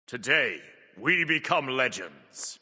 Today, we become legends.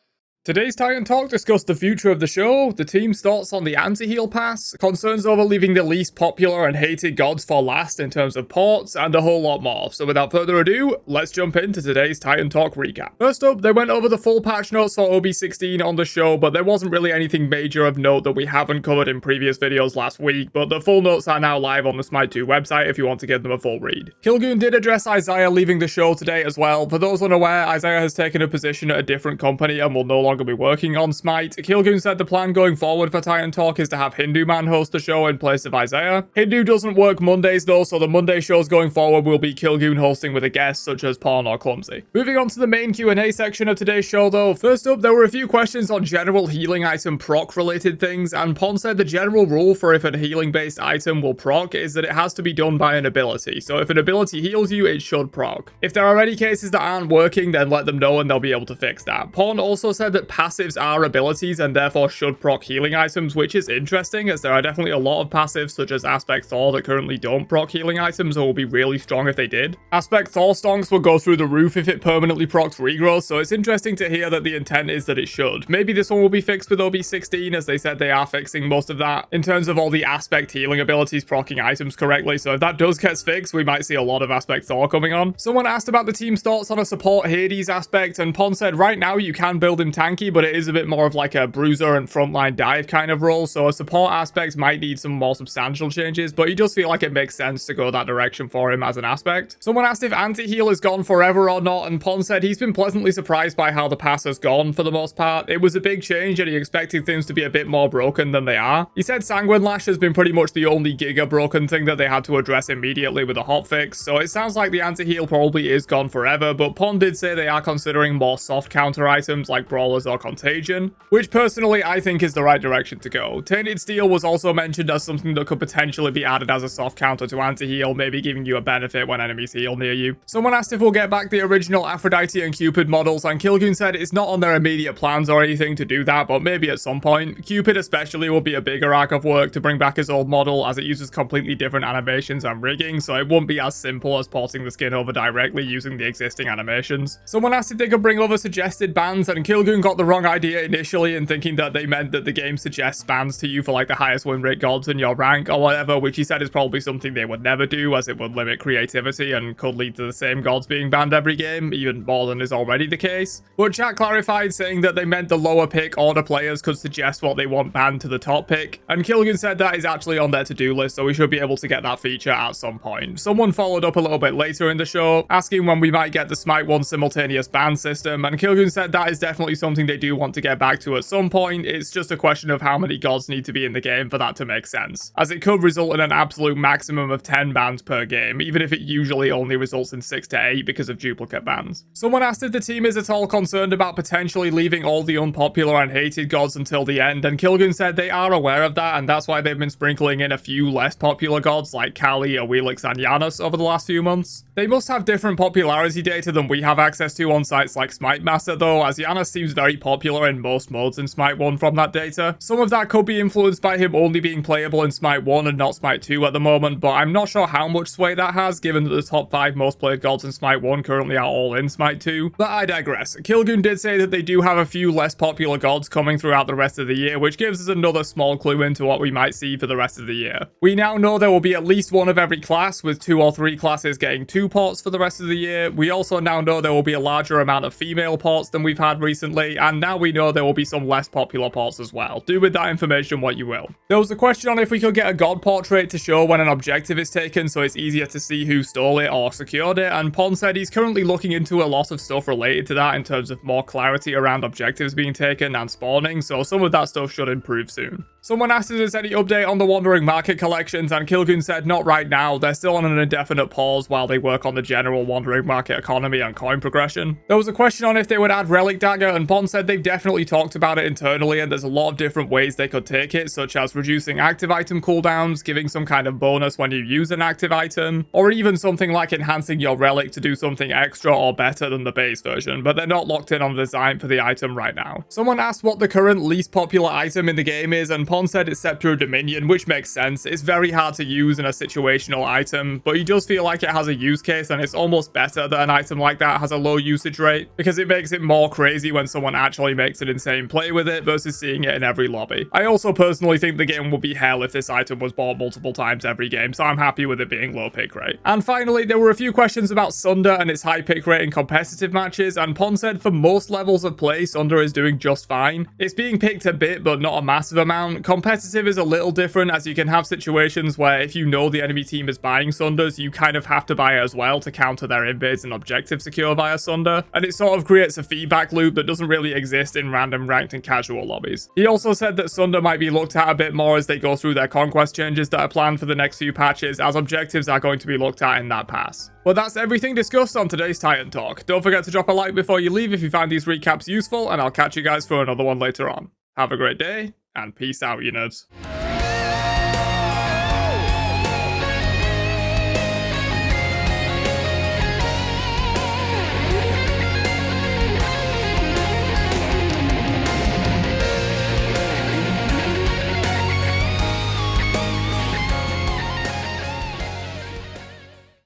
Today's Titan Talk discussed the future of the show, the team's thoughts on the Antiheal pass, concerns over leaving the least popular and hated gods for last in terms of ports, and a whole lot more. So without further ado, let's jump into today's Titan Talk recap. First up, they went over the full patch notes for OB16 on the show, but there wasn't really anything major of note that we haven't covered in previous videos last week, but the full notes are now live on the Smite 2 website if you want to give them a full read. Kilgoon did address Isaiah leaving the show today as well. For those unaware, Isaiah has taken a position at a different company and will no longer be working on Smite. Kilgoon said the plan going forward for Titan Talk is to have Hindu Man host the show in place of Isaiah. Hindu doesn't work Mondays though, so the Monday shows going forward will be Kilgoon hosting with a guest such as Pawn or Clumsy. Moving on to the main Q&A section of today's show though, first up there were a few questions on general healing item proc related things, and Pawn said the general rule for if a healing based item will proc is that it has to be done by an ability, so if an ability heals you it should proc. If there are any cases that aren't working then let them know and they'll be able to fix that. Pawn also said that passives are abilities and therefore should proc healing items, which is interesting as there are definitely a lot of passives such as Aspect Thor that currently don't proc healing items and will be really strong if they did. Aspect Thor stonks will go through the roof if it permanently procs regrowth, so it's interesting to hear that the intent is that it should. Maybe this one will be fixed with OB16 as they said they are fixing most of that in terms of all the Aspect healing abilities proccing items correctly, so if that does get fixed we might see a lot of Aspect Thor coming on. Someone asked about the team's thoughts on a support Hades aspect, and Pon said right now you can build him tanky, but it is a bit more of like a bruiser and frontline dive kind of role, so a support aspect might need some more substantial changes, but he does feel like it makes sense to go that direction for him as an aspect. Someone asked if Antiheal is gone forever or not, and Pon said he's been pleasantly surprised by how the pass has gone for the most part. It was a big change and he expected things to be a bit more broken than they are. He said Sanguine Lash has been pretty much the only giga broken thing that they had to address immediately with a hotfix, so it sounds like the Antiheal probably is gone forever, but Pon did say they are considering more soft counter items like Brawlers or Contagion, which personally I think is the right direction to go. Tainted Steel was also mentioned as something that could potentially be added as a soft counter to anti-heal, maybe giving you a benefit when enemies heal near you. Someone asked if we'll get back the original Aphrodite and Cupid models, and Kilgoon said it's not on their immediate plans or anything to do that, but maybe at some point. Cupid especially will be a bigger arc of work to bring back his old model as it uses completely different animations and rigging, so it won't be as simple as porting the skin over directly using the existing animations. Someone asked if they could bring over suggested bans, and Kilgoon got the wrong idea initially in thinking that they meant that the game suggests bans to you for like the highest win rate gods in your rank or whatever, which he said is probably something they would never do as it would limit creativity and could lead to the same gods being banned every game, even more than is already the case. But chat clarified saying that they meant the lower pick order players could suggest what they want banned to the top pick, and Kilgoon said that is actually on their to-do list, so we should be able to get that feature at some point. Someone followed up a little bit later in the show asking when we might get the Smite 1 simultaneous ban system, and Kilgoon said that is definitely something they do want to get back to at some point. It's just a question of how many gods need to be in the game for that to make sense, as it could result in an absolute maximum of 10 bans per game, even if it usually only results in 6 to 8 because of duplicate bans. Someone asked if the team is at all concerned about potentially leaving all the unpopular and hated gods until the end, and Kilgoon said they are aware of that, and that's why they've been sprinkling in a few less popular gods like Kali, Awilix, and Janus over the last few months. They must have different popularity data than we have access to on sites like Smite Master though, as Janus seems very popular in most modes in Smite 1 from that data. Some of that could be influenced by him only being playable in Smite 1 and not Smite 2 at the moment, but I'm not sure how much sway that has given that the top 5 most played gods in Smite 1 currently are all in Smite 2. But I digress. Kilgoon did say that they do have a few less popular gods coming throughout the rest of the year, which gives us another small clue into what we might see for the rest of the year. We now know there will be at least one of every class, with 2 or 3 classes getting 2 ports for the rest of the year. We also now know there will be a larger amount of female ports than we've had recently, and now we know there will be some less popular ports as well. Do with that information what you will. There was a question on if we could get a god portrait to show when an objective is taken so it's easier to see who stole it or secured it, and Pon said he's currently looking into a lot of stuff related to that in terms of more clarity around objectives being taken and spawning, so some of that stuff should improve soon. Someone asked if there's any update on the Wandering Market collections, and Kilgoon said not right now, they're still on an indefinite pause while they work on the general Wandering Market economy and coin progression. There was a question on if they would add Relic Dagger, and Pon Pon said they've definitely talked about it internally and there's a lot of different ways they could take it, such as reducing active item cooldowns, giving some kind of bonus when you use an active item, or even something like enhancing your relic to do something extra or better than the base version, but they're not locked in on the design for the item right now. Someone asked what the current least popular item in the game is, and Pon said it's Scepter of Dominion, which makes sense. It's very hard to use in a situational item, but he does feel like it has a use case and it's almost better that an item like that has a low usage rate, because it makes it more crazy when someone actually makes an insane play with it versus seeing it in every lobby. I also personally think the game would be hell if this item was bought multiple times every game, so I'm happy with it being low pick rate. And finally, there were a few questions about Sunder and its high pick rate in competitive matches, and Pon said for most levels of play, Sunder is doing just fine. It's being picked a bit, but not a massive amount. Competitive is a little different, as you can have situations where if you know the enemy team is buying Sunders, you kind of have to buy it as well to counter their invades and objective secure via Sunder, and it sort of creates a feedback loop that doesn't really exist in random ranked and casual lobbies. He also said that Sunder might be looked at a bit more as they go through their conquest changes that are planned for the next few patches, as objectives are going to be looked at in that pass. Well, that's everything discussed on today's Titan Talk. Don't forget to drop a like before you leave if you find these recaps useful, and I'll catch you guys for another one later on. Have a great day, and peace out, you nerds.